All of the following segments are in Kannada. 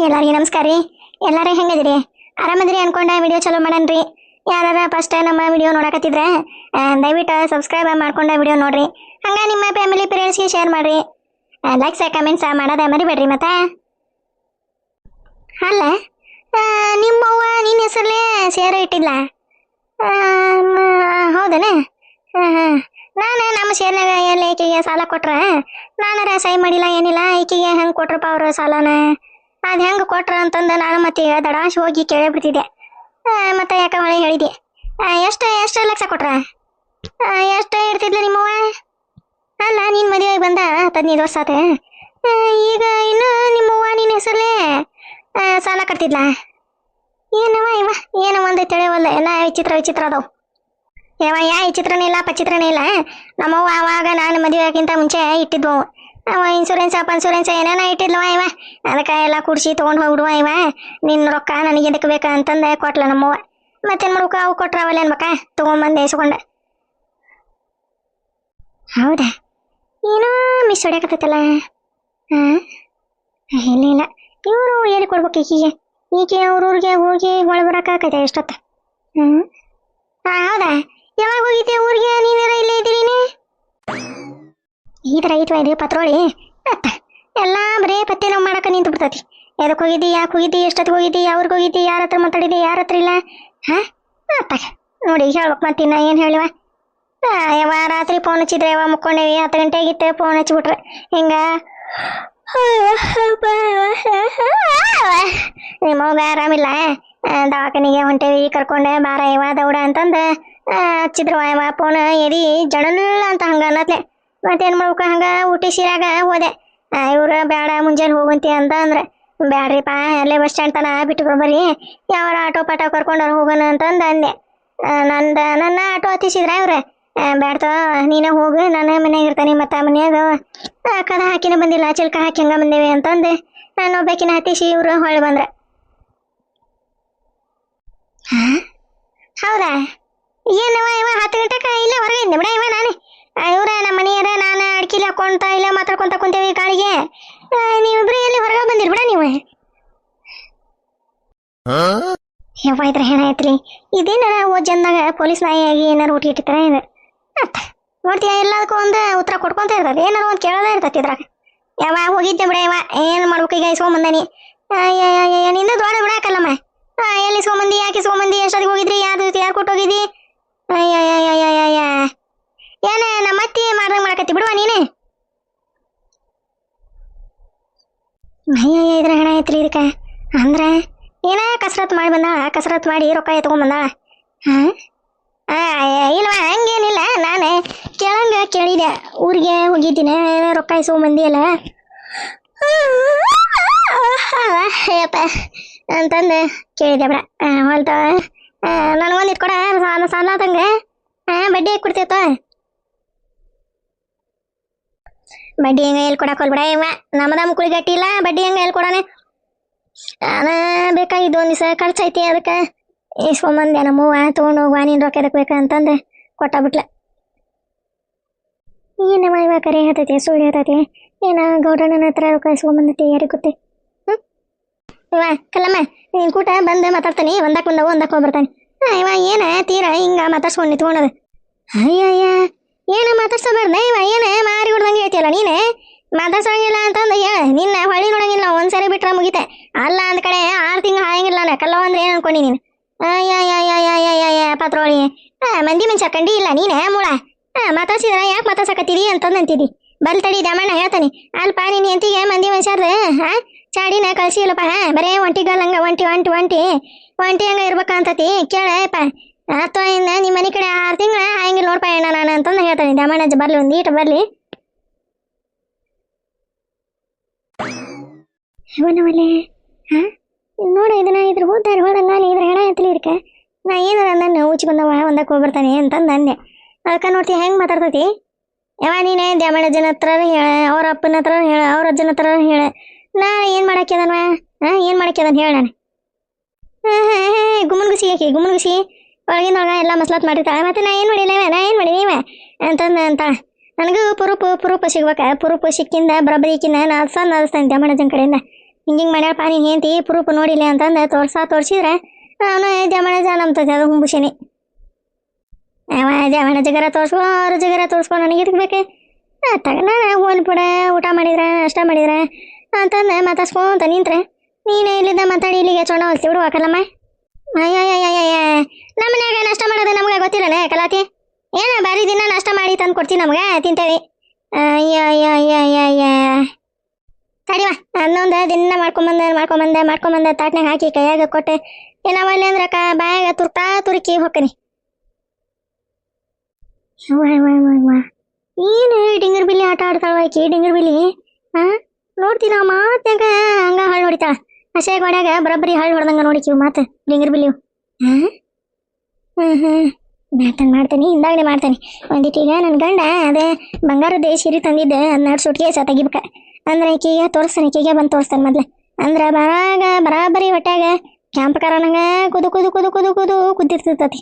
ಎಲ್ಲರಿಗೂ ನಮಸ್ಕಾರ ರೀ. ಎಲ್ಲರೂ ಹೆಂಗದಿರಿ? ಆರಾಮದಿರಿ ಅನ್ಕೊಂಡ ವಿಡಿಯೋ ಚಲೋ ಮಾಡನ್ರಿ. ಯಾರ ಫಸ್ಟ್ ನಮ್ಮ ವಿಡಿಯೋ ನೋಡಕತ್ತಿದ್ರೆ ದಯವಿಟ್ಟು ಸಬ್ಸ್ಕ್ರೈಬ್ ಮಾಡ್ಕೊಂಡ ವಿಡಿಯೋ ನೋಡ್ರಿ. ಹಂಗ ನಿಮ್ಮ ಫ್ಯಾಮಿಲಿ ಪೇರೆಂಟ್ಸ್ಗೆ ಶೇರ್ ಮಾಡ್ರಿ. ಲೈಕ್ಸ್ ಕಮೆಂಟ್ಸ್ ಮಾಡೋದ ಮರಿಬೇಡ್ರಿ. ಮತ್ತೆ ಅಲ್ಲ ನಿಮ್ಮವ್ವ ನಿನ್ನ ಹೆಸರಲ್ಲೇ ಶೇರ್ ಇಟ್ಟಿಲ್ಲ? ಹೌದನ? ನಾನು ನಮ್ಮ ಶೇರ್ನಾಗ ಎಲ್ಲ ಈಕೆಗೆ ಸಾಲ ಕೊಟ್ರ ನಾನಾರ ಸಹಿ ಮಾಡಿಲ್ಲ ಏನಿಲ್ಲ. ಈಕೆಗೆ ಹೆಂಗೆ ಕೊಟ್ರಪ್ಪ ಅವ್ರ ಸಾಲನ? ಅದು ಹೆಂಗೆ ಕೊಟ್ರ ಅಂತಂದು ನಾನು ಮತ್ತೆ ಈಗ ದಡಾಶ್ ಹೋಗಿ ಕೇಳಿಬಿಡ್ತಿದ್ದೆ. ಮತ್ತೆ ಯಾಕೆ ಮಳೆ ಹೇಳಿದೆ. ಎಷ್ಟು ಲಕ್ಷ ಕೊಟ್ರ? ಎಷ್ಟು ಇಡ್ತಿದ್ಲ ನಿಮ್ಮವ್ವ? ಅಲ್ಲ ನೀನು ಮದುವೆಗೆ ಬಂದ 15 ವರ್ಷ ಆತ. ಈಗ ಇನ್ನು ನಿಮ್ಮವ್ವ ನಿನ್ನ ಹೆಸರಲ್ಲೇ ಸಾಲ ಕಟ್ತಿದ್ಲ? ಏನವ ಇವ ಏನೋ ಒಂದು ತಿಳಿಯವಲ್ಲ. ಎಲ್ಲ ವಿಚಿತ್ರ ಅದಾವು. ಯಾ ವಿಚಿತ್ರನೇ ಇಲ್ಲ ಪಚಿತ್ರನೇ ಇಲ್ಲ. ನಮ್ಮವ್ವ ಆವಾಗ ನಾನು ಮದುವೆಗಿಂತ ಮುಂಚೆ ಇಟ್ಟಿದ್ವು. ಅವ ಇನ್ಸೂರೆನ್ಸ್ ಏನೇನ ಇಟ್ಟಿದ್ಲವ ಇವ. ಅದಕ್ಕೆ ಎಲ್ಲ ಕುಡ್ಸಿ ತೊಗೊಂಡು ಹೋಗ್ಬಿಡುವ ಇವ. ನಿನ್ನ ರೊಕ್ಕ ನನಗೆ ಎದಕ್ಕೆ ಬೇಕಾ ಅಂತಂದು ಕೊಟ್ಲ ನಮ್ಮವ್ವ. ಮತ್ತೇನು ಮಾಡ್ಬೇಕು? ಅವು ಕೊಟ್ರವಲ್ಲ ಅನ್ಬೇಕಾ? ತೊಗೊಂಬಂದೆ ಇಸ್ಕೊಂಡೆ. ಹೌದಾ? ಏನೋ ಮಿಸ್ ಹೊಡ್ಯಾಕತ್ತೈತಲ್ಲ. ಇಲ್ಲ ಇವರು ಹೇಳಿ ಕೊಡ್ಬೇಕು ಈಕೆ ಅವ್ರೂರಿಗೆ ಹೋಗಿ ಹೊಳೆ ಬರೋಕ್ಕಾಗತ್ತೆ ಎಷ್ಟೊತ್ತ? ಹೌದಾ? ಯಾವಾಗ ಹೋಗಿದ್ದೆ ಊರಿಗೆ? ನೀನಾರ ಇಲ್ಲೇ ಇದ್ದೀರಿ? ಈ ಥರ ಐತ್ವ ಇದು ಪತ್ರೋಳಿ. ಎಲ್ಲ ಬರೇ ಪತ್ತೆ ನಾವು ಮಾಡಕ್ಕೆ ನಿಂತು ಬಿಡ್ತೈತಿ. ಎದಕ್ಕೆ ಹೋಗಿದ್ದಿ, ಯಾಕೆ ಹೋಗಿದ್ದಿ, ಎಷ್ಟೊತ್ತಿಗೆ ಹೋಗಿದ್ದಿ, ಅವ್ರಿಗೆ ಹೋಗಿದ್ದಿ, ಯಾರ ಹತ್ರ ಮಾತಾಡಿದ್ದಿ, ಯಾರ ಹತ್ರ ಇಲ್ಲ? ನೋಡಿ ಹೇಳ್ಬೇಕು. ಮತ್ತಿನ್ನ ಏನು ಹೇಳಿವ? ಯಾವ ರಾತ್ರಿ ಫೋನ್ ಹಚ್ಚಿದ್ರೆ ಯಾವ ಮುಕ್ಕೊಂಡೇವಿ 10 ಗಂಟೆಗಿತ್ತು ಫೋನ್ ಹಚ್ಚಿಬಿಟ್ರೆ ಹಿಂಗ ನಿಮ್ಮವ್ಗ ಆರಾಮಿಲ್ಲ, ದವಾಖಾನಿಗೆ ಹೊಂಟೇವಿ ಕರ್ಕೊಂಡೆ ಬಾರ ಇವ ದೌಡ ಅಂತಂದು ಹಚ್ಚಿದ್ರು ಇವ ಫೋನ್. ಎದಿ ಜಡಲ್ಲ ಅಂತ ಹಂಗ ಅನ್ನತ್ಲೆ. ಮತ್ತೇನು ಮಾಡ್ಬೇಕು? ಹಂಗೆ ಊಟಿ ಸೀರಾಗ ಹೋದೆ. ಇವ್ರು ಬೇಡ ಮುಂಜಾನೆ ಹೋಗಂತಿ ಅಂತ ಅಂದ್ರೆ ಬ್ಯಾಡ್ರಿಪ್ಪ ಅಲ್ಲೇ ಬಸ್ ಸ್ಟ್ಯಾಂಡ್ ತನ ಬಿಟ್ಟು ಬರ್ಬರಿ, ಯಾವಾರ ಆಟೋ ಪಾಟೋ ಕರ್ಕೊಂಡವ್ರು ಹೋಗೋಣ ಅಂತಂದು ಅಂದೆ. ನನ್ನ ಆಟೋ ಹತ್ತಿಸಿದ್ರ ಇವ್ರೆ. ಬ್ಯಾಡ್ತ ನೀನೇ ಹೋಗು, ನಾನು ಮನ್ಯಾಗ ಇರ್ತಾನೆ. ಮತ್ತು ಆ ಮನ್ಯಾಗ ಕದ ಹಾಕಿನ ಬಂದಿಲ್ಲ, ಚಿಲ್ಕ ಹಾಕಿ ಹಂಗೆ ಬಂದೇವಿ ಅಂತಂದು ನಾನು ಒಬ್ಬಾಕಿನ ಹತ್ತಿಸಿ ಇವರು ಹೊಳ್ಳಿ ಬಂದ್ರೆ. ಹೌದಾ? ಏನವ ಇವ 10 ಗಂಟೆಗೆ ಇಲ್ಲೇ ಹೊರಗೆ ಇದ್ದೆ ಬಿಡ ಇವ. ನಾನು ಇವ್ರ ನಮ್ಮ ಮನೆಯರ ನಾನು ಅಡ್ಕಿಲಿ ಹಾಕೊಂತ ಇಲ್ಲ ಮಾತಾಡ್ಕೊಂತ ಕುಂತೇವಿ ಗಾಳಿಗೆ. ನೀವಿಬ್ರು ಎಲ್ಲಿ ಹೊರಗೆ ಬಂದಿರ್ ಬಿಡ ನೀವು. ಯಾವ ಇದ್ರ ಹೆಣ ಐತ್ರಿ ಇದೇನಾರ ಓದ್ ಜನದಾಗ ಪೊಲೀಸ್ ನಾಯಿಯಾಗಿ ಏನಾರು ಊಟ ಇಟ್ಟಿರ್ತಾರೆ ಇದು. ನೋಡ್ತೀಯ ಎಲ್ಲದಕ್ಕೂ ಒಂದು ಉತ್ತರ ಕೊಟ್ಕೊಂತ ಇರ್ತದೆ. ಏನಾರು ಒಂದು ಕೇಳೋದೇ ಇರ್ತೈತಿ ಇದ್ರಾಗ. ಯಾವ ಹೋಗಿದ್ದೆ ಬಿಡ ಇವ. ಏನು ಮಾಡ್ಬೇಕು ಈಗ? ಇಸ್ಕೊಂಬಂದಾನಿ. ನಿಂದ ದೊಡ್ಡ ಬಿಡಾಕಲ್ಲಮ್ಮ. ಎಲ್ಲಿ ಇಸ್ಕೊಂಬಂದಿ, ಯಾಕೆ ಇಸ್ಕೊಂಬಂದಿ, ಎಷ್ಟೊತ್ತಿಗೆ ಹೋಗಿದ್ರಿ, ಯಾರು ಕೊಟ್ಟು ಹೋಗಿದ್ದಿ? ಏನ ನಮ್ಮ ಅತ್ತಿ ಮಾಡ್ದಂಗೆ ಮಾಡಕತ್ತಿ ಬಿಡುವ ನೀನೆ. ಇದ್ರ ಹೆಣ ಐತ್ರಿ ಇದಕ್ಕೆ. ಅಂದ್ರೆ ಏನ ಕಸರತ್ತು ಮಾಡಿ ಬಂದಾಳ, ಕಸರತ್ತು ಮಾಡಿ ರೊಕ್ಕ ಎತ್ಕೊಂಡ್ಬಂದಾಳ. ಇಲ್ವಾ ಹಂಗೇನಿಲ್ಲ. ನಾನು ಕೇಳಿದೆ ಊರಿಗೆ ಹೋಗಿದ್ದೀನಿ ರೊಕ್ಕ ಇಸ್ಕೊಂಬಂದಿ ಅಲ್ಲ ಅಯ್ಯಪ್ಪ ಅಂತಂದು ಕೇಳಿದೆ ಬಿಡ. ಹೊಲ್ತ ನನಗೊಂದು ಇಟ್ಕೊಡ ಸಾಲ ತಂಗೆ ಬಡ್ಡಿ ಹಾಕಿ ಕೊಡ್ತೇತ. ಬಡ್ಡಿ ಹೆಂಗ ಎಲ್ಲಿ ಕೊಡಕ್ಕೆ ಹೋಲ್ಬಿಡ ಇವ. ನಮ್ಮದ ಮುಕುಳಿಗಟ್ಟಿ ಇಲ್ಲ, ಬಡ್ಡಿ ಹೆಂಗ ಎಲ್ಲಿ ಕೊಡೋಣ? ನಾನು ಬೇಕಾಗಿದ್ದು ಒಂದು ದಿವಸ ಖರ್ಚೈತಿ, ಅದಕ್ಕೆ ಇಸ್ಕೊಂಬಂದೆ. ನಮ್ಮವ್ವ ತೊಗೊಂಡು ಹೋಗುವ ನೀನು ರೊಕ್ಕ ಎದಕ್ಕೆ ಬೇಕಂತಂದು ಕೊಟ್ಟಾಬಿಟ್ಲ. ಏನಮ್ಮ ಇವ ಕರೆ ಹೇಳ್ತೈತಿ ಸುಳ್ಳು ಹೇಳ್ತೈತಿ? ಏನ ಗೌಡಣ್ಣನ ಹತ್ರ ರೊಕ್ಕ ಇಸ್ಕೊಂಬಂದೈತಿ ಯಾರಿಗೆ ಗೊತ್ತೇ? ಇವ ಕಲ್ಲಮ್ಮ ನೀನು ಕೂಟ ಬಂದು ಮಾತಾಡ್ತಾನೆ. ಒಂದಕ್ಕೆ ಹೋಗ್ಬರ್ತಾನೆ. ಇವ ಏನ ತೀರ ಹಿಂಗ ಮಾತಾಡ್ಸ್ಕೊಂಡು ನಿಂತ್ಕೊಂಡದ. ಅಯ್ಯಯ್ಯ ಏನ ಮಾತಾಡ್ಸೋಬೇಡ್ದ ಇವ. ಏನ ಮಾರಿ ಹೊಡ್ದಂಗೆ ಹೇಳ್ತಿಯಲ್ಲ ನೀನು. ಮಾತಾಡ್ಸೋಂಗಿಲ್ಲ ಅಂತಂದು ಹೇಳ. ನಿನ್ನ ಹೊಳಿ ನೋಡಂಗಿಲ್ಲ, ಒಂದ್ಸರಿ ಬಿಟ್ರೆ ಮುಗಿತೆ. ಅಲ್ಲ ಅಂದ ಕಡೆ 6 ತಿಂಗಳು ಹಾಯಂಗಿಲ್ಲ. ಕಲ್ಲವ ಅಂದ್ರೆ ಏನು ಅನ್ಕೊಂಡಿ ನೀನು? ಅಯ್ಯ ಪತ್ರೋಳಿ ಮಂದಿ ಮನುಷ್ಯ ಕಂಡಿ ಇಲ್ಲ ನೀನೇ ಮೂಳ. ಮಾತಾಡ್ಸಿದ್ರ ಯಾಕೆ ಮಾತಾಡ್ಸಕತ್ತೀರಿ ಅಂತಂದು ಅಂತಿದ್ದಿ. ಬಲ್ ತಡಿ ದಮಣ್ಣ ಹೇಳ್ತಾನೆ. ಅಲ್ಪ ನೀನು ಎಂತಿಗೆ ಮಂದಿ ಮನುಷ್ಯರ್ದು ಚಾಡಿನ ಕಳ್ಸಿಲ್ಲಪ್ಪ. ಬರೇ ಒಂಟಿಗಲ್ಲಂಗ ಒಂಟಿ ಹಂಗ ಇರ್ಬೇಕಂತತಿ ಕೇಳಪ್ಪ. ಅಥವಾ ಇನ್ನ ನಿಮ್ಮ ಮನೆ ಕಡೆ 6 ತಿಂಗಳ ಹಂಗಿಲ್ಲ ನೋಡ್ಪ ಅಣ್ಣ ನಾನು ಅಂತಂದು ಹೇಳ್ತಾನೆ. ದಮಣ್ಣ ಬರ್ಲಿ ಒಂದು ಈಟ ಬರ್ಲಿ. ಇವನವಲ್ಲೇ ನೋಡ ಇದನ್ನ ಇದ್ರ ಹೋದಾರ ಹೋದಂಗ ಇದ್ರ ಹೆಣ ಎತ್ತಲಿ ಇದಕ್ಕೆ. ನಾ ಏನಾರ ಅಂದ ಉಚ್ಚಿ ಬಂದವ ಒಂದಕ್ಕೆ ಹೋಗ್ಬರ್ತಾನೆ ಅಂತಂದು ಅಂದೆ. ಅದಕ್ಕೆ ನೋಡ್ತಿ ಹೆಂಗೆ ಮಾತಾಡ್ತೈತಿ. ಯಾವ ನೀನೇ ದ್ಯಾಮಣ್ಣಜ್ಜನ ಹತ್ರ ಹೇಳ, ಅವ್ರ ಅಪ್ಪನ ಹತ್ರ ಹೇಳ, ಅವ್ರ ಅಜ್ಜನ ಹತ್ರ ಹೇಳ. ನಾ ಏನು ಮಾಡಾಕ್ಯದನ್ವ? ಏನು ಮಾಡಾಕ್ಯದನ್ ಹೇಳ. ನಾನು ಗುಮ್ಮನ್ಗುಸಿ ಒಳಗಿನೊಳಗ ಎಲ್ಲ ಮಸ್ಲಾತ್ ಮಾಡಿರ್ತಾಳೆ. ಮತ್ತೆ ನಾ ಏನು ಮಾಡಿಲ್ಲ ಅಂತಂದು ಅಂತ ನನಗೂ ಪುರುಪು ಸಿಗ್ಬೇಕ. ಪುರುಪು ಸಿಕ್ಕಿಂದ ಬರಬರಿಕಿಂದ ನಾ ನಡೆಸ್ತಾನೆ ದ್ಯಾಮಣ್ಣಜ್ಜನ ಕಡೆಯಿಂದ. ಹಿಂಗೆ ಮಾಡ್ಯಾಳಪ್ಪ ನೀನು ಹೆಂಡತಿ ಪ್ರೂಫ್ ನೋಡಿಲ್ಲ ಅಂತಂದು ತೋರಿಸಿದ್ರೆ ಅವನು ಜಮಣ ನಂಬ್ತದೆ ಅದು ಹುಂಬುಶಿನಿ. ಅವ ಜಮಣ ಜಗರ ತೋರಿಸ್ಕೊ ಅವ್ರ ಜಗರ ತೋರಿಸ್ಕೊ ನನಗೆ ಇದಕ್ಕೆ ತಗ ನಾನು ಹೋಲ್ ಬಿಡ ಊಟ ಮಾಡಿದ್ರೆ ಅಷ್ಟ ಮಾಡಿದ್ರೆ ಅಂತಂದು ಮಾತಾಡ್ಸ್ಕೊಂತ ನಿಂತ್ರೆ ನೀನು ಇಲ್ಲಿದ್ದ ಮಾತಾಡಿ ಇಲ್ಲಿಗೆ ಚೊಣ್ಣ ಹೊಲ್ತಿ ಬಿಡು ಕಲಮ್ಮ. ಅಯ್ಯಯ್ಯಯ್ಯಯ್ಯ ನಮ್ಮ ಮನ್ಯಾಗ ನಾಷ್ಟ ಮಾಡೋದು ನಮ್ಗೆ ಗೊತ್ತಿಲ್ಲನೆ ಕಲಾತಿ. ಏನು ಬಾರಿ ದಿನ ನಾಷ್ಟ ಮಾಡಿ ತಂದು ಕೊಡ್ತೀವಿ ನಮ್ಗೆ ತಿಂತೇವೆ. ಅಯ್ಯಯ್ಯಯ್ಯಯ್ಯ ತಡಿವಾ ಅದನ್ನೊಂದು ದಿನ ಮಾಡ್ಕೊಂಬಂದೆ ತಾಟ್ನಾಗ ಹಾಕಿ ಕೈಯಾಗ ಕೊಟ್ಟೆ ಏನವಲ್ಲಿ ಅಂದ್ರೆ ಬಾಯಾಗ ತುರುಕಿ ಹೊಕ್ಕನಿ. ಏನು ಡಿಂಗರ್ ಬಿಲ್ಲಿ ಆಟ ಆಡ್ತಾಳ ಆಕಿ ಡಿಂಗರ್ ಬಿಲ್ಲಿ. ನೋಡ್ತೀನ ಮಾತ್ಯಾಗ ಹಂಗ ಹಾಳು ಹೊಡಿತಾಳ ಹಸೆ ಗೋಡ್ಯಾಗ ಬರೋಬ್ಬರಿ ಹಾಳು ಹೊಡೆದಂಗ ನೋಡಿಕಿವು ಮಾತು ಡಿಂಗರ್ ಬಿಲ್ಲಿವು. ಮಾಡ್ತೀನಿ ಹಿಂದಾಗಡೆ ಮಾಡ್ತೇನೆ ಒಂದಿಟ್ಟೀಗ ನನ್ನ ಗಂಡ ಅದೇ ಬಂಗಾರದ ಸೀರೆ ತಂದಿದ್ದೆ ಅದನ್ನ ಸುಟ್ಕೇಸ ತೆಗಿಬೇಕ ಅಂದ್ರೆ ಈಕೀಗ ತೋರಿಸ್ತಾನೆ ಈಕೀಗೆ ಬಂದು ತೋರಿಸ್ತಾನೆ ಮೊದ್ಲು ಅಂದ್ರೆ ಬರಾಬರಿ ಹೊಟ್ಯಾಗ ಕ್ಯಾಂಪ್ ಕಾರ ನಂಗೆ ಕುದ್ದಿರ್ತೈತಿ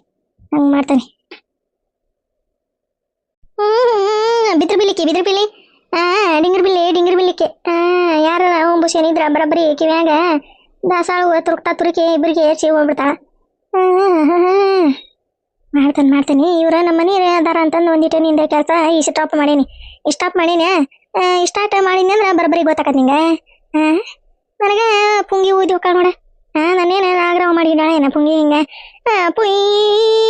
ಹಂಗೆ ಮಾಡ್ತಾನೆ. ಬಿದ್ರ ಬಿಲ್ಲಿ ಡಿಂಗರ್ ಬಿಲ್ಲಿಕ್ಕೆ ಯಾರ ಹುಂಬುಶೇನಿದ್ರ ಬರಬ್ಬರಿ ಕಿವ್ಯಾಗ ದಾಸಾಳು ತುರುಕಿ ಇಬ್ಬರಿಗೆ ಏರ್ಸಿ ಹೋಗ್ಬಿಡ್ತಾಳ. ಮಾಡ್ತೇನೆ ಇವ್ರ ನಮ್ಮ ಮನೆ ಅದಾರ ಅಂತಂದು ಒಂದಿಟ್ಟು ನಿಂದೆ ಕೆಲಸ ಸ್ಟಾಪ್ ಮಾಡೀನಿ ಸ್ಟಾರ್ಟ್ ಮಾಡೀನಿ ಅಂದ್ರೆ ಬರಬ್ಬರಿ ಗೊತ್ತಾಕತ್ ನಿಂಗೆ. ನನಗೆ ಪುಂಗಿ ಊದಿ ಹೋಗ್ತಾಳ ನೋಡ ನಾನೇನು ಆಗ್ರಹ ಮಾಡಿದ್ದಾಳೆ ಏನ ಪುಂಗಿ ಹಿಂಗೆ ಪುಯ್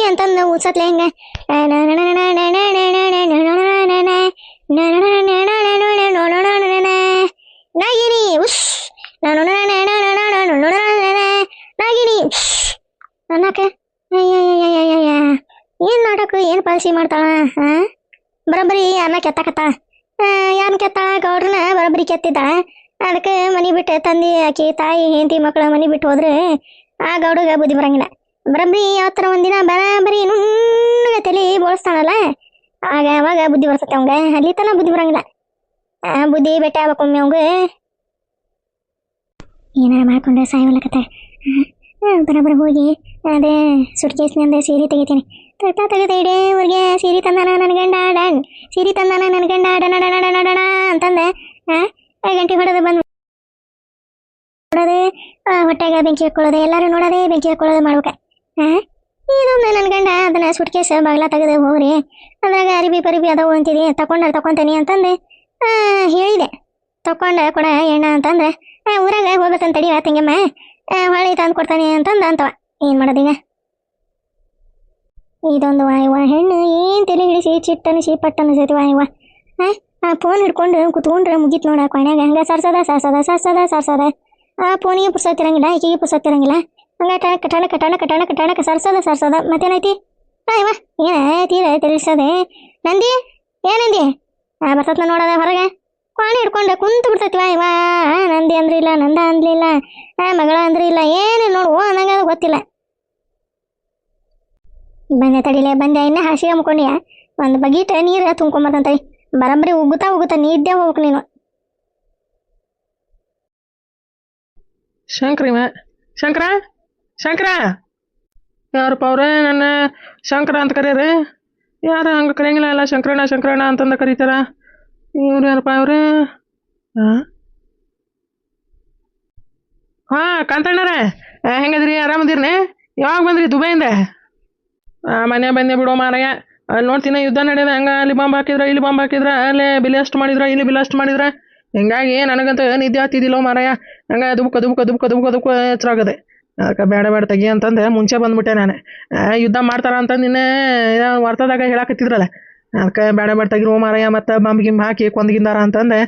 ಅಂತಂದು ಊದ್ಸತ್ಲೆ ಹಿಂಗೆ ನಾಗಿನಿ ಉಶ್ ನಾಗಿನಿ ಅನ್ನಕ್ಕೆ ಏನ್ ನಾಟಕ ಏನ್ ಪಾಲಿಸಿ ಮಾಡ್ತಾಳ. ಬರೋಬ್ಬರಿ ಯಾರನ್ನ ಕೆತ್ತಾಕತ್ತಾಳ ಯಾರನ್ನ ಕೆತ್ತಾಳ ಗೌಡ್ರನ್ನ ಬರೋಬ್ಬರಿ ಕೆತ್ತಿದ್ದಾಳ. ಅದಕ್ಕೆ ಮನೆ ಬಿಟ್ಟು ತಂದಿ ಆಕಿ ತಾಯಿ ಹೆಂಡತಿ ಮಕ್ಕಳ ಮನೆ ಬಿಟ್ಟು ಹೋದ್ರೆ ಆ ಗೌಡಗ ಬುದ್ಧಿ ಬರಂಗಿಲ್ಲ. ಬರೋಬ್ಬರಿ ಯಾವತ್ತರ ಒಂದಿನ ಬರೋಬ್ಬರಿ ನುಣ್ಣಗೆ ತಲೆ ಬೋಳಿಸ್ತಾಳಲ್ಲ ಅವಾಗ ಬುದ್ಧಿ ಬರ್ತತೆ ಅವಂಗ. ಅಲ್ಲಿ ತನ ಬುದ್ಧಿ ಬರಂಗಿಲ್ಲ. ಬುದ್ಧಿ ಬೆಟ್ಟ ಆಗ್ಬೇಕೊಮ್ಮೆ ಅವಂಗ ಏನಾರ ಮಾಡ್ಕೊಂಡ್ರೆ ಸಾಯವಲ್ಲಕತ್ತೆ. ಬರೋಬ್ಬರ ಹೋಗಿ ಅದೇ ಸುಟ್ಕೇಸ್ನಿಂದ ಸೀರೆ ತೆಗಿತೀನಿ ತೆಗೆದ ಇಡೇ ಊರಿಗೆ ಸೀರೆ ತಂದಾನ ನನ್ನ ಗಂಡ ಡಣ ಅಂತಂದೆ 5 ಗಂಟೆ ಹೊಡೆದು ಬಂದು ನೋಡೋದೆ ಹೊಟ್ಟೆಗ ಬೆಂಕಿ ಹಾಕೊಳ್ಳೋದೆ ಎಲ್ಲರೂ ನೋಡೋದೆ ಬೆಂಕಿ ಹಾಕೊಳ್ಳೋದು ಮಾಡ್ಬೇಕ. ಇದೊಂದು ನನ್ನ ಗಂಡ ಅದನ್ನ ಸುಟ್ಕೇಸ್ ಬಾಗ್ಲ ತೆಗೆದು ಹೋಗ್ರಿ ಅದ್ರಾಗ ಅರಿಬಿ ಅದಾವು ಅಂತಿದಿ ತಕೊಂತೇನೆ ಅಂತಂದೆ ಹೇಳಿದೆ. ತಕೊಂಡ ಕೊಡ ಎಣ್ಣ ಅಂತಂದ್ರೆ ಊರಾಗ ಹೋಗ್ಬೇಕಂತ ತಡಿ ತಂಗಮ್ಮ ಹೊಳ್ಳಿ ತಂದು ಕೊಡ್ತಾನೆ ಅಂತಂದ ಅಂತವ. ಏನು ಮಾಡೋದೀಗ ಇದೊಂದು ವಾಯುವ ಹೆಣ್ಣು ಏನು ತಲೆ ಹಿಡಿಸಿ ಚಿಟ್ಟನಿಸಿ ಪಟ್ಟನಿಸೈತಿ ವಾಯುವ. ಫೋನ್ ಹಿಡ್ಕೊಂಡು ಕುತ್ಕೊಂಡ್ರೆ ಮುಗೀತು ನೋಡ ಕೊನೆಯಾಗ ಹಂಗೆ ಸರ್ಸದ ಆ ಫೋನಿಗೆ ಪುರ್ಸತ್ತಿರಂಗಿಲ್ಲ ಈಕಿಗೆ ಪುರ್ಸತ್ತಿರಂಗಿಲ್ಲ ಹಂಗೆ ಟಣಕ ಸರ್ಸದ ಮತ್ತೇನೈತಿ ಅಯ್ಯವ ತೀರ ತಿಳಿಸದೆ ನಂದಿ ಏನಂದಿ ಬರ್ತತ್ನ ನೋಡೋದ ಹೊರಗೆ ಕೋಣೆ ಹಿಡ್ಕೊಂಡೆ ಕುಂತು ಬಿಡ್ತೈತಿ ಇವ ನಂದಿ ಅಂದ್ರಿಲ್ಲ ನಂದ ಅಂದ್ಲಿಲ್ಲ ಮಗಳ ಅಂದ್ರಿಲ್ಲ ಏನಿಲ್ಲ ನೋಡು ಅನ್ನಂಗ ಗೊತ್ತಿಲ್ಲ. ಬಂದೆ ಇನ್ನೇ ಹಾಸಿಗೆ ಮುಕ್ಕೊಂಡಿಯ ಒಂದು ಬಗೀಟ ನೀರು ತುಂಬ್ಕೊಂಬರ್ತಂತಳಿ ಬರಬ್ಬರಿ ಉಗುತ್ತಾ ನೀದ್ದೇ ಹೋಗ್ಬೇಕು ನೀನು. ಶಂಕರ ಯಾರಪ್ಪ ಅವ್ರೆ ನನ್ನ ಶಂಕರ ಅಂತ ಕರೀರಿ ಯಾರು ಹಂಗೆ ಕರೆಯಂಗಿಲ್ಲ ಎಲ್ಲ ಶಂಕರಣ್ಣ ಅಂತಂದ ಕರೀತಾರ. ಇವ್ರು ಯಾರಪ್ಪ ಅವ್ರೆ? ಕಾಂತಣ್ಣರ ಹೆಂಗದ್ರಿ ಆರಾಮದಿರ್ನಿ? ಯಾವಾಗ ಬಂದ್ರಿ ದುಬೈಯಿಂದ? ಮನೆ ಬಂದೆ ಬಿಡೋ ಮಾರಾಯ. ಅಲ್ಲಿ ನೋಡ್ತೀನಿ ಯುದ್ಧ ನಡೆಯೋದು ಹಂಗೆ ಅಲ್ಲಿ ಬಾಂಬ್ ಹಾಕಿದ್ರ ಅಲ್ಲೇ ಬಿಲಾಸ್ಟ್ ಮಾಡಿದ್ರ ಇಲ್ಲಿ ಬಿಲಾಸ್ಟ್ ಮಾಡಿದ್ರ ಹಿಂಗಾಗಿ ನನಗಂತ ನಿದ್ದೆ ಆಗ್ತಿದ್ದಿಲ್ಲೋ ಮಾರಾಯ. ಹಂಗೆ ದುಬುಕ ಎಚ್ಚರಾಗದೆ ಅದಕ್ಕೆ ಬೇಡ ತೆಗಿ ಅಂತಂದೆ ಮುಂಚೆ ಬಂದ್ಬಿಟ್ಟೆ ನಾನು. ಯುದ್ಧ ಮಾಡ್ತಾರ ಅಂತಂದು ಇನ್ನೇ ವಾರ್ತಾದಾಗ ಹೇಳಾಕತ್ತಿದ್ರಲ್ಲ ಅದಕ್ಕೆ ಬೇಡ ತೆಗಿರೋ ಮಾರಾಯ ಮತ್ತು ಬಾಂಬ್ ಗಿಂಬ್ ಹಾಕಿ ಕೊಂದ್ಗಿಂದಾರ ಅಂತಂದೆ.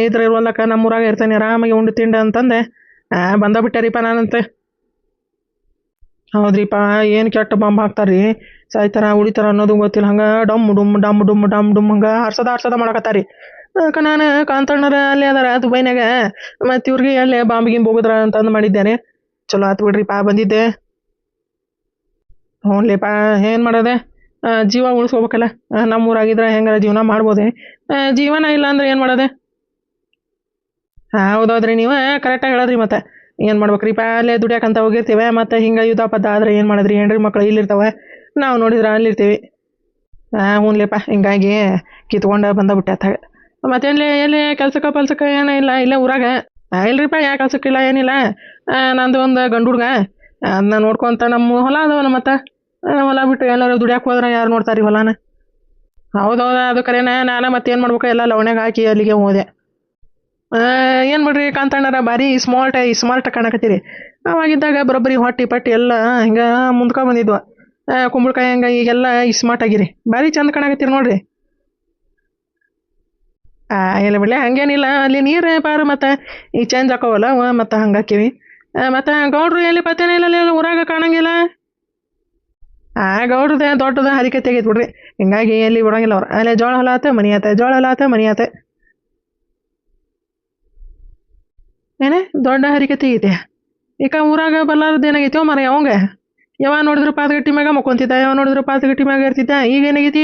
ಇದ್ರ ಇರುವಲ್ಲಕ್ಕ ನಮ್ಮೂರಾಗ ಇರ್ತಾನೆ ಆರಾಮಾಗಿ ಉಂಡು ತಿಂಡ ಅಂತಂದೆ ಬಂದ ಬಿಟ್ಟಾರಿಪ್ಪ ನಾನಂತೆ. ಹೌದ್ರಿಪ್ಪ ಏನು ಕೆಟ್ಟ ಬಾಂಬ್ ಹಾಕ್ತಾರ್ರಿ ಸಾಯ್ತಾರ ಉಳಿತಾರ ಅನ್ನೋದು ಗೊತ್ತಿಲ್ಲ ಹಂಗೆ ಡಮ್ ಹಂಗೆ ಹರ್ಸದ ಮಾಡಕತ್ತಾರಿ. ಅದಕ್ಕೆ ನಾನು ಕಾಂತಣ್ಣರ ಅಲ್ಲೇ ಅದಾರ ದುಬೈನಾಗ ಮತ್ತು ಇವ್ರಿಗೆ ಅಲ್ಲೇ ಬಾಂಬ್ ಗಿಂಬ್ ಹೋಗಿದ್ರ ಅಂತಂದು ಮಾಡಿದ್ದೇನೆ. ಚಲೋ ಆತು ಬಿಡ್ರಿಪ್ಪ ಬಂದಿದ್ದೆ. ಹ್ಞೂನ್ಲಿಪ್ಪ ಏನು ಮಾಡೋದೆ ಜೀವ ಉಳಿಸ್ಕೋಬೇಕಲ್ಲ. ನಮ್ಮೂರಾಗಿದ್ರೆ ಹೆಂಗಾರ ಜೀವನ ಮಾಡ್ಬೋದೆ ಜೀವನ ಇಲ್ಲ ಅಂದ್ರೆ ಏನು ಮಾಡೋದೆ? ಹೌದೌದ್ರಿ ನೀವು ಕರೆಕ್ಟಾಗಿ ಹೇಳದ್ರಿ. ಮತ್ತೆ ಏನು ಮಾಡ್ಬೇಕ್ರಿಪ್ಪ ಅಲ್ಲೇ ದುಡಿಯಾಕಂತ ಹೋಗಿರ್ತೀವಿ ಮತ್ತು ಹಿಂಗೆ ಯುದ್ಧ ಪದ್ದ ಆದ್ರೆ ಏನು ಮಾಡಿದ್ರಿ ಹೆಣ್ರಿ ಮಕ್ಳು ಇಲ್ಲಿರ್ತಾವೆ ನಾವು ನೋಡಿದ್ರೆ ಅಲ್ಲಿರ್ತೀವಿ. ಹ್ಞೂನ್ಲಿಪ್ಪ ಹಿಂಗಾಗಿ ಕಿತ್ಕೊಂಡು ಬಂದ ಬಿಟ್ಟೆ ಅತ್ತಾಗ. ಮತ್ತೆಲ್ಲಿ ಎಲ್ಲಿ ಕೆಲ್ಸಕ್ಕೆ ಏನೂ ಇಲ್ಲ ಇಲ್ಲೇ ಊರಾಗ ಇಲ್ರಿಪ್ಪ ಯಾಕೆ ಹಸಕ್ಕಿಲ್ಲ ಏನಿಲ್ಲ ನಂದು ಒಂದು ಗಂಡು ಹುಡ್ಗ ಅದನ್ನ ನೋಡ್ಕೊಂತ ನಮ್ಮ ಹೊಲ ಅದಾವಲ್ಲ ಮತ್ತು ಹೊಲ ಬಿಟ್ಟು ಎಲ್ಲರೂ ದುಡ್ಯಾಕೆ ಹೋದ್ರೆ ಯಾರು ನೋಡ್ತಾರೆ ಈ ಹೊಲನ. ಹೌದೌದು ಅದು ಕರೆನ ನಾನು ಮತ್ತೇನು ಮಾಡ್ಬೇಕು ಎಲ್ಲ ಲವಣ್ಯಾಗ ಹಾಕಿ ಅಲ್ಲಿಗೆ ಹೋದೆ. ಏನು ಬಿಡ್ರಿ ಕಾಂತಣ್ಣರ ಭಾರಿ ಸ್ಮಾರ್ಟ್ ಕಾಣಕತ್ತೀರಿ. ಅವಾಗಿದ್ದಾಗ ಬರೋಬ್ಬರಿ ಹೊಟ್ಟಿ ಪಟ್ಟಿ ಎಲ್ಲ ಹಿಂಗೆ ಮುಂದ್ಕೊಂಡು ಬಂದಿದ್ವು. ಕುಂಬಳಕಾಯಿ ಹಂಗೆ ಈಗೆಲ್ಲ ಸ್ಮಾರ್ಟ್ ಆಗಿರಿ ಭಾರಿ ಚಂದ ಕಾಣಕತ್ತೀರಿ ನೋಡ್ರಿ. ಇಲ್ಲ ಬಿಡ್ಲೆ ಹಂಗೇನಿಲ್ಲ ಅಲ್ಲಿ ನೀರು ಪಾರು ಮತ್ತು ಈ ಚೇಂಜ್ ಹಾಕೋವಲ್ಲ ಮತ್ತು ಹಂಗೆ ಹಾಕಿವಿ. ಮತ್ತು ಗೌಡ್ರು ಎಲ್ಲಿ ಪತ್ತೇನೆ ಇಲ್ಲ ಅಲ್ಲಿ ಊರಾಗ ಕಾಣಂಗಿಲ್ಲ. ಗೌಡ್ರದ್ದು ದೊಡ್ಡದು ಹರಿಕೆ ತೆಗೈತೆ ಬಿಡ್ರಿ, ಹಿಂಗಾಗಿ ಎಲ್ಲಿ ಬಿಡೋಂಗಿಲ್ಲ ಅವ್ರು. ಅಲ್ಲೇ ಜೋಳ ಹೊಲ ಆತ ಮನಿ ಆತ, ಜೋಳ ಹೊಲ ಆತ ಮನಿ ಆತ. ಏನೇ ದೊಡ್ಡ ಹರಿಕೆ ತೆಗೈತೆ ಈಗ ಊರಾಗ ಬಲ್ಲಾರದ್ದು ಏನಾಗೈತಿ ಮರ ಅವಂಗ ಯಾವ ನೋಡಿದ್ರು ಪಾತಗಟ್ಟಿ ಮ್ಯಾಗ ಮಕ್ಕೊಂತಿದ್ದ, ಯಾವ ನೋಡಿದ್ರು ಪಾತಗಟ್ಟಿ ಮ್ಯಾಗ ಇರ್ತಿದ್ದ. ಈಗ ಏನಾಗೈತಿ